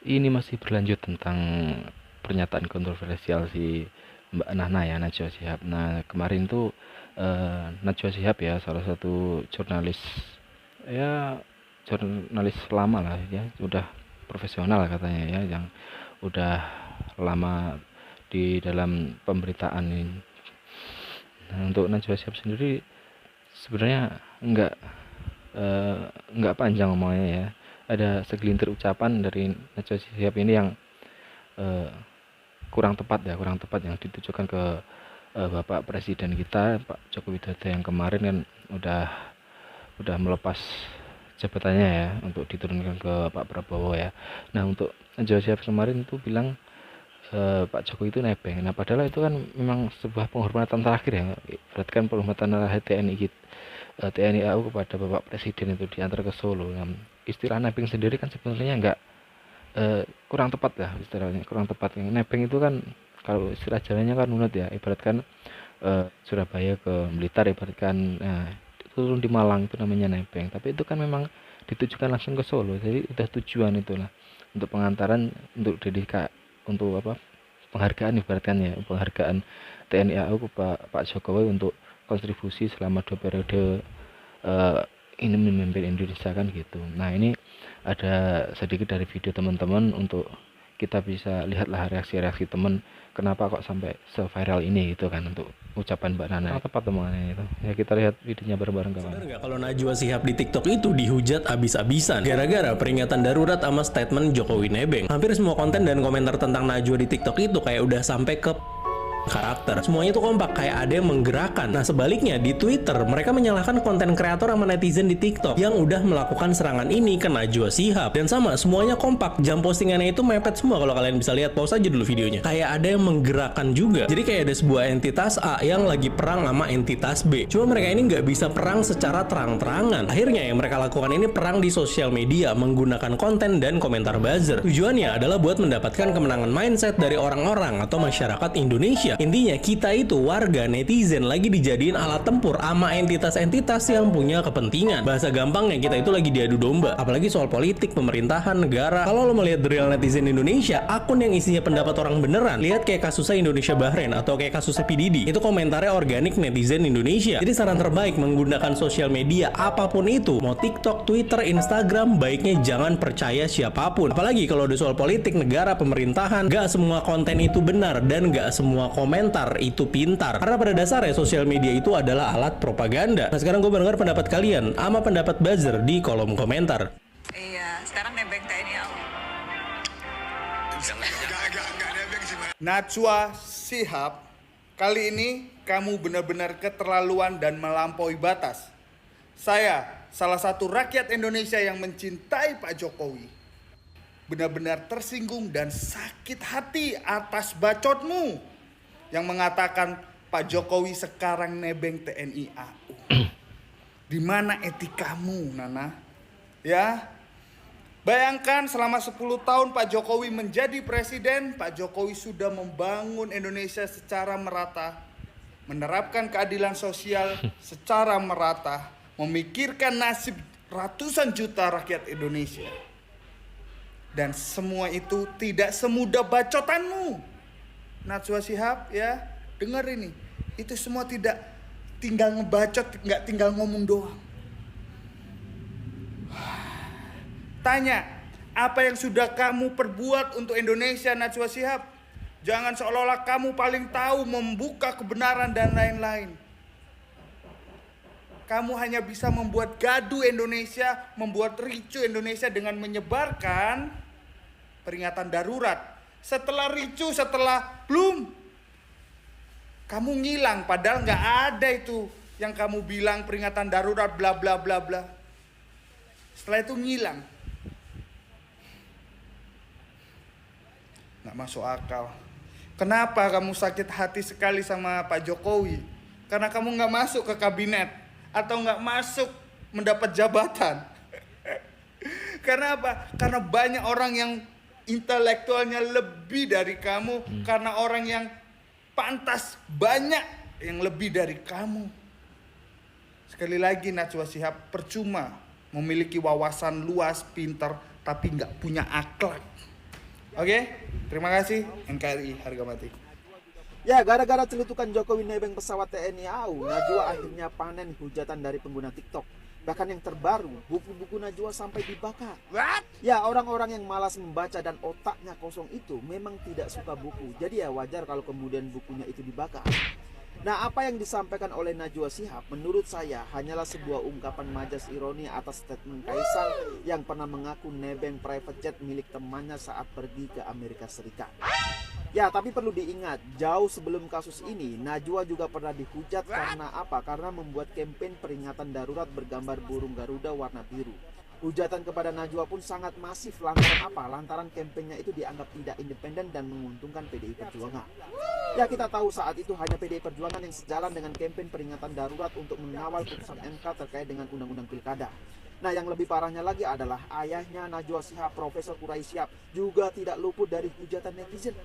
Ini masih berlanjut tentang pernyataan kontroversial si Mbak Nana ya, Najwa Shihab. Nah, kemarin tuh Najwa Shihab ya, salah satu jurnalis ya, jurnalis lama lah ya, udah profesional katanya ya, yang udah lama di dalam pemberitaan ini. Nah, untuk Najwa Shihab sendiri sebenarnya eh, nggak panjang ngomongnya ya. Ada segelintir ucapan dari Najwa Shihab ini yang eh, kurang tepat yang ditujukan ke Bapak Presiden kita Pak Joko Widodo yang kemarin kan udah melepas jabatannya ya untuk diturunkan ke Pak Prabowo ya. Nah, untuk Najwa Shihab kemarin itu bilang Pak Jokowi itu nebeng. Nah, padahal itu kan memang sebuah penghormatan terakhir ya. Berarti kan penghormatan terakhir TNI TNI AU kepada Bapak Presiden itu diantar ke Solo. Nah, istilah nebeng sendiri kan sebenarnya nggak kurang tepat lah istilahnya, kurang tepat. Yang nebeng itu kan kalau istilah jalannya kan nunut ya, ibaratkan Surabaya ke Blitar, ibaratkan turun di Malang itu namanya nebeng. Tapi itu kan memang ditujukan langsung ke Solo, jadi udah tujuan itulah untuk pengantaran, untuk untuk apa, penghargaan, ibaratkan ya, penghargaan TNI AU ke Pak Jokowi untuk kontribusi selama 2 periode eh, ini memimpin Indonesia kan gitu. Nah, ini ada sedikit dari video teman-teman untuk kita bisa lihatlah reaksi-reaksi teman kenapa kok sampai se-viral ini gitu kan untuk ucapan Mbak Nana. Tepat omongannya itu. Ya, kita lihat videonya bareng-bareng kawan. Sadar nggak kalau Najwa Shihab di TikTok itu dihujat abis-abisan gara-gara peringatan darurat sama statement Jokowi nebeng. Hampir semua konten dan komentar tentang Najwa di TikTok itu kayak udah sampai ke karakter. Semuanya tuh kompak, kayak ada yang menggerakkan. Nah, sebaliknya di Twitter, mereka menyalahkan konten kreator sama netizen di TikTok yang udah melakukan serangan ini ke Najwa Shihab. Dan sama, semuanya kompak. Jam postingannya itu mepet semua kalau kalian bisa lihat. Pause aja dulu videonya. Kayak ada yang menggerakkan juga. Jadi kayak ada sebuah entitas A yang lagi perang sama entitas B. Cuma mereka ini nggak bisa perang secara terang-terangan. Akhirnya yang mereka lakukan ini perang di sosial media menggunakan konten dan komentar buzzer. Tujuannya adalah buat mendapatkan kemenangan mindset dari orang-orang atau masyarakat Indonesia. Intinya kita itu warga netizen lagi dijadiin alat tempur sama entitas-entitas yang punya kepentingan. Bahasa gampangnya kita itu lagi diadu domba. Apalagi soal politik, pemerintahan, negara. Kalau lo melihat real netizen Indonesia, akun yang isinya pendapat orang beneran, lihat kayak kasusnya Indonesia Bahrain atau kayak kasusnya P. Diddy, itu komentarnya organik netizen Indonesia. Jadi saran terbaik menggunakan sosial media apapun itu, mau TikTok, Twitter, Instagram, baiknya jangan percaya siapapun. Apalagi kalau ada soal politik, negara, pemerintahan, gak semua konten itu benar dan gak semua komentar itu pintar. Karena pada dasarnya sosial media itu adalah alat propaganda. Nah, sekarang gue mau dengar pendapat kalian sama pendapat buzzer di kolom komentar. Iya, sekarang nebeng TNI AU. Enggak nebeng sih, Najwa Shihab, kali ini kamu benar-benar keterlaluan dan melampaui batas. Saya, salah satu rakyat Indonesia yang mencintai Pak Jokowi, benar-benar tersinggung dan sakit hati atas bacotmu yang mengatakan Pak Jokowi sekarang nebeng TNI AU. Di mana etikamu, Nana? Ya, bayangkan selama 10 tahun Pak Jokowi menjadi presiden, Pak Jokowi sudah membangun Indonesia secara merata, menerapkan keadilan sosial secara merata, memikirkan nasib ratusan juta rakyat Indonesia. Dan semua itu tidak semudah bacotanmu. Najwa Shihab, ya, dengar ini. Itu semua tidak tinggal ngebacot, nggak tinggal ngomong doang. Tanya, apa yang sudah kamu perbuat untuk Indonesia, Najwa Shihab? Jangan seolah-olah kamu paling tahu membuka kebenaran dan lain-lain. Kamu hanya bisa membuat gaduh Indonesia, membuat ricu Indonesia dengan menyebarkan peringatan darurat. Setelah ricu, setelah belum, kamu ngilang. Padahal nggak ada itu yang kamu bilang peringatan darurat bla bla bla bla. Setelah itu ngilang. Nggak masuk akal. Kenapa kamu sakit hati sekali sama Pak Jokowi? Karena kamu nggak masuk ke kabinet atau nggak masuk mendapat jabatan. Karena apa? Karena banyak orang yang intelektualnya lebih dari kamu, karena orang yang pantas banyak yang lebih dari kamu. Sekali lagi Najwa Shihab, percuma memiliki wawasan luas, pintar, tapi nggak punya akhlak. Oke, terima kasih NKRI harga mati. Ya, gara-gara celutukan Jokowi nebeng pesawat TNI AU, Najwa akhirnya panen hujatan dari pengguna TikTok. Bahkan yang terbaru, buku-buku Najwa sampai dibakar. Ya, orang-orang yang malas membaca dan otaknya kosong itu memang tidak suka buku. Jadi ya wajar kalau kemudian bukunya itu dibakar. Nah, apa yang disampaikan oleh Najwa Shihab menurut saya hanyalah sebuah ungkapan majas ironi atas statement Kaisang yang pernah mengaku nebeng private jet milik temannya saat pergi ke Amerika Serikat. Ya, tapi perlu diingat, jauh sebelum kasus ini, Najwa juga pernah dihujat karena apa? Karena membuat kampanye peringatan darurat bergambar burung Garuda warna biru. Hujatan kepada Najwa pun sangat masif lantaran apa? Lantaran kampanyenya itu dianggap tidak independen dan menguntungkan PDI Perjuangan. Ya, kita tahu saat itu hanya PDI Perjuangan yang sejalan dengan kampanye peringatan darurat untuk mengawal putusan MK terkait dengan Undang-Undang Pilkada. Nah, yang lebih parahnya lagi adalah ayahnya Najwa Shihab, Profesor Quraisy Shihab, juga tidak luput dari hujatan netizen.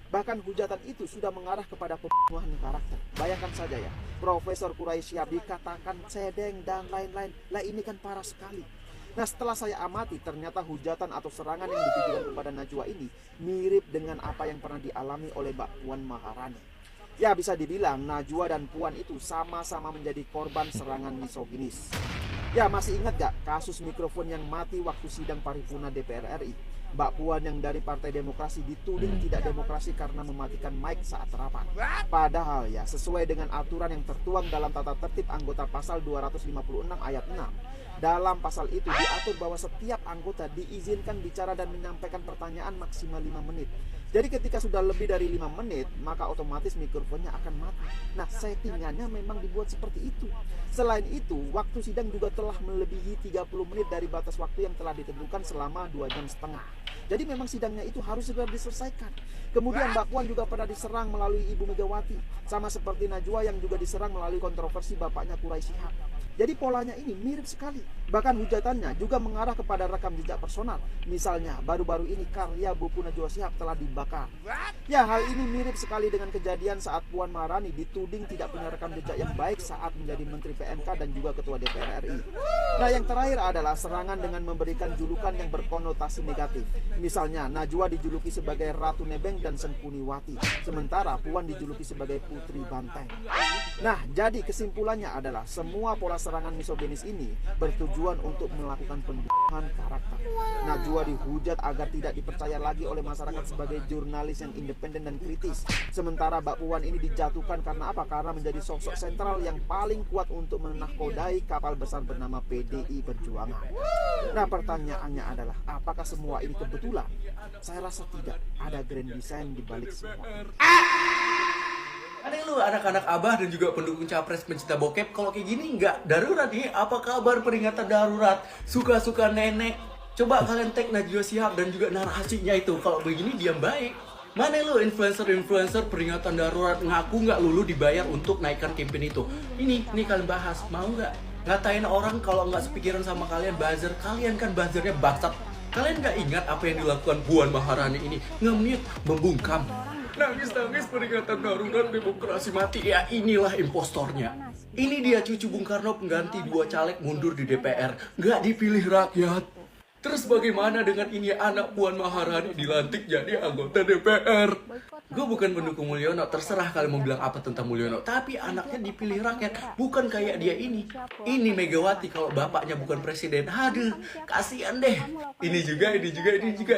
Bahkan hujatan itu sudah mengarah kepada pembunuhan karakter. Bayangkan saja ya, Profesor Quraisy Shihab dikatakan cedeng dan lain-lain. Lah, ini kan parah sekali. Nah, setelah saya amati, ternyata hujatan atau serangan yang ditujukan kepada Najwa ini mirip dengan apa yang pernah dialami oleh Mbak Puan Maharani. Ya, bisa dibilang Najwa dan Puan itu sama-sama menjadi korban serangan misoginis. Ya, masih ingat gak kasus mikrofon yang mati waktu sidang paripurna DPR RI? Mbak Puan yang dari Partai Demokrasi dituding tidak demokrasi karena mematikan mic saat rapat. Padahal ya, sesuai dengan aturan yang tertuang dalam tata tertib anggota pasal 256 ayat 6. Dalam pasal itu diatur bahwa setiap anggota diizinkan bicara dan menyampaikan pertanyaan maksimal 5 menit. Jadi ketika sudah lebih dari 5 menit, maka otomatis mikrofonnya akan mati. Nah, settingannya memang dibuat seperti itu. Selain itu, waktu sidang juga telah melebihi 30 menit dari batas waktu yang telah ditentukan selama 2,5 jam. Jadi memang sidangnya itu harus segera diselesaikan. Kemudian Mbak Puan juga pernah diserang melalui Ibu Megawati. Sama seperti Najwa yang juga diserang melalui kontroversi bapaknya Quraisy Shihab. Jadi polanya ini mirip sekali. Bahkan hujatannya juga mengarah kepada rekam jejak personal. Misalnya, baru-baru ini karya buku Najwa Shihab telah dibakar. Ya, hal ini mirip sekali dengan kejadian saat Puan Maharani dituding tidak punya rekam jejak yang baik saat menjadi Menteri PMK dan juga Ketua DPR RI. Nah, yang terakhir adalah serangan dengan memberikan julukan yang berkonotasi negatif. Misalnya, Najwa dijuluki sebagai Ratu Nebeng dan Sengkuniwati, sementara Puan dijuluki sebagai Putri Banteng. Nah, jadi kesimpulannya adalah semua pola serangan misoginis ini bertujuan untuk melakukan pembunuhan karakter. Najwa dihujat agar tidak dipercaya lagi oleh masyarakat sebagai jurnalis yang independen dan kritis. Sementara Mbak Puan ini dijatuhkan karena apa? Karena menjadi sosok sentral yang paling kuat untuk menahkodai kapal besar bernama PDI Perjuangan. Nah, pertanyaannya adalah, apakah semua ini kebetulan? Saya rasa tidak. Ada grand design di balik semua. Ada lu anak-anak abah dan juga pendukung capres pencinta bokep, kalau kayak gini nggak darurat nih. Apa kabar peringatan darurat? Suka-suka nenek. Coba kalian tag Najwa Shihab dan juga narasinya itu. Kalau begini diam baik. Mana lu influencer peringatan darurat ngaku nggak lulu dibayar untuk naikkan campaign itu? Ini kalian bahas, mau nggak? Ngatain orang kalau nggak sepikiran sama kalian buzzer. Kalian kan buzzernya bangsat. Kalian nggak ingat apa yang dilakukan Puan Maharani ini? Nge-mute, membungkam. Nangis-nangis peringatan darurat demokrasi mati. Ya, inilah impostornya. Ini dia cucu Bung Karno pengganti 2 caleg mundur di DPR. Nggak dipilih rakyat. Terus bagaimana dengan ini anak Puan Maharani dilantik jadi anggota DPR? Gue bukan pendukung Mulyono, terserah kalian mau bilang apa tentang Mulyono. Tapi anaknya dipilih rakyat, bukan kayak dia ini. Ini Megawati kalau bapaknya bukan presiden. Aduh, kasihan deh. Ini juga.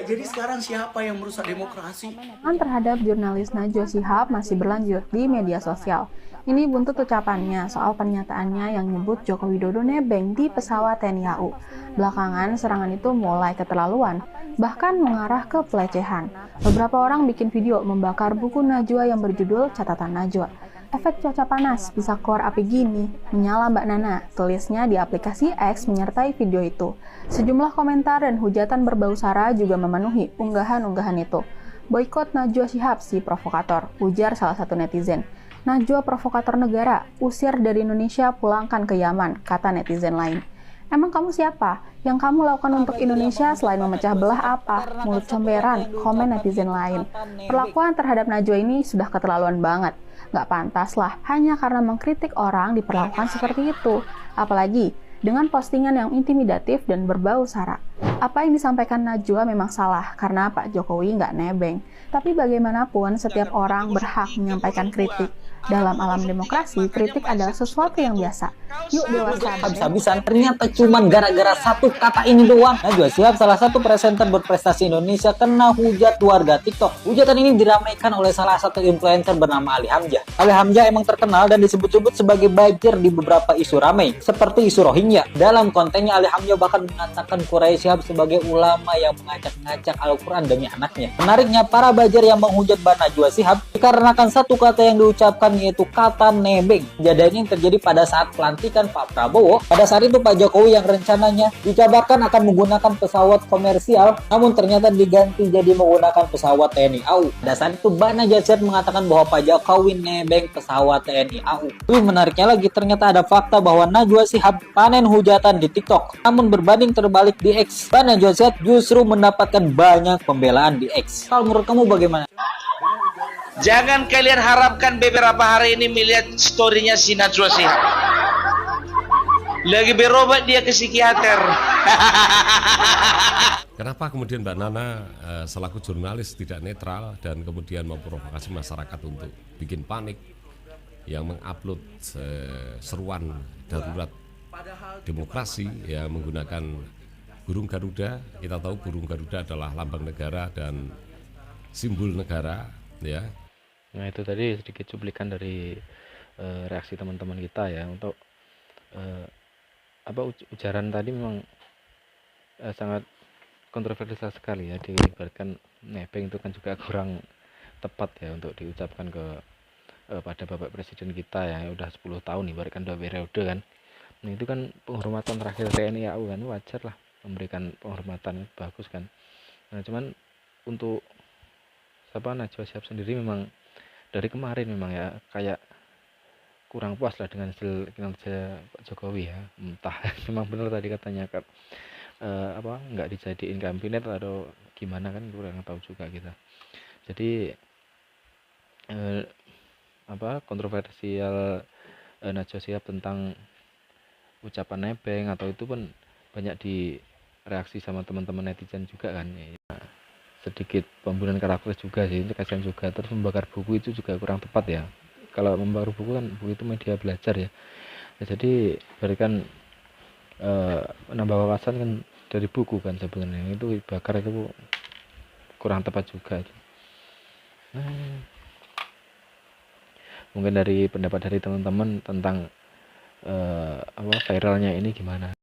Jadi sekarang siapa yang merusak demokrasi? Terhadap jurnalis Najwa Shihab masih berlanjut di media sosial. Ini buntut ucapannya soal pernyataannya yang nyebut Joko Widodo nebeng di pesawat TNI AU. Belakangan serangan itu mulai keterlaluan, bahkan mengarah ke pelecehan. Beberapa orang bikin video membakar buku Najwa yang berjudul Catatan Najwa. Efek cuaca panas bisa keluar api gini, menyala Mbak Nana, tulisnya di aplikasi X menyertai video itu. Sejumlah komentar dan hujatan berbau sara juga memenuhi unggahan-unggahan itu. Boikot Najwa Shihab si provokator, ujar salah satu netizen. Najwa provokator negara, usir dari Indonesia, pulangkan ke Yaman, kata netizen lain. Emang kamu siapa? Yang kamu lakukan untuk Indonesia selain memecah belah apa? Mulut comberan, komen netizen lain. Perlakuan terhadap Najwa ini sudah keterlaluan banget. Nggak pantas lah, hanya karena mengkritik orang diperlakukan seperti itu. Apalagi, dengan postingan yang intimidatif dan berbau sara. Apa yang disampaikan Najwa memang salah karena Pak Jokowi nggak nebeng. Tapi bagaimanapun setiap orang berhak menyampaikan kritik. Dalam alam demokrasi, kritik adalah sesuatu yang biasa. Yuk dewasa. Habis-habisan ternyata cuman gara-gara satu kata ini doang. Najwa Shihab, salah satu presenter berprestasi Indonesia, kena hujat warga TikTok. Hujatan ini diramaikan oleh salah satu influencer bernama Ali Hamzah. Ali Hamzah emang terkenal dan disebut-sebut sebagai buzzer di beberapa isu ramai, seperti isu Rohingya. Dalam kontennya, Ali Hamzah bahkan mengatakan Quraisy Shihab sebagai ulama yang mengacak-ngacak Al-Quran demi anaknya. Menariknya, para buzzer yang menghujat Mbak Najwa Shihab dikarenakan satu kata yang diucapkan, yaitu kata nebeng. Kejadian yang terjadi pada saat pelantikan Pak Prabowo. Pada saat itu Pak Jokowi yang rencananya dikabarkan akan menggunakan pesawat komersial, namun ternyata diganti jadi menggunakan pesawat TNI AU. Pada saat itu Mbak Najwa Shihab mengatakan bahwa Pak Jokowi nebeng pesawat TNI AU. Lebih menariknya lagi, ternyata ada fakta bahwa Najwa Shihab panen hujatan di TikTok. Namun berbanding terbalik di X, Mbak Najwa Shihab justru mendapatkan banyak pembelaan di X. Kalau menurut kamu bagaimana? Jangan kalian harapkan beberapa hari ini melihat storynya si Najwa Shihab. Lagi berobat dia ke psikiater. Kenapa kemudian Mbak Nana selaku jurnalis tidak netral dan kemudian memprovokasi masyarakat untuk bikin panik yang mengupload seruan darurat demokrasi yang menggunakan burung Garuda. Kita tahu burung Garuda adalah lambang negara dan simbol negara, ya. Nah, itu tadi sedikit cuplikan dari reaksi teman-teman kita ya untuk ujaran tadi memang sangat kontroversial sekali ya. Diibaratkan nebeng itu kan juga kurang tepat ya untuk diucapkan pada Bapak Presiden kita yang udah 10 tahun ibaratkan 2 periode kan. Nah, itu kan penghormatan terakhir TNI AU kan, wajar lah memberikan penghormatan, bagus kan. Nah, cuman untuk Najwa Shihab sendiri memang dari kemarin memang ya kayak kurang puas lah dengan hasil kinerja Pak Jokowi ya. Entah memang benar tadi katanya kan nggak dijadiin kabinet atau gimana kan, kurang tahu juga kita. Jadi kontroversial Najwa Shihab tentang ucapan nebeng atau itu pun banyak direaksi sama teman-teman netizen juga kan ya. Sedikit pembunuhan karakter juga sih, itu kasihan juga. Terus membakar buku itu juga kurang tepat ya. Kalau membakar buku kan, buku itu media belajar ya. Jadi berikan menambah wawasan kan dari buku kan sebenarnya, itu bakar itu kurang tepat juga. Mungkin dari pendapat dari teman-teman tentang viralnya ini gimana?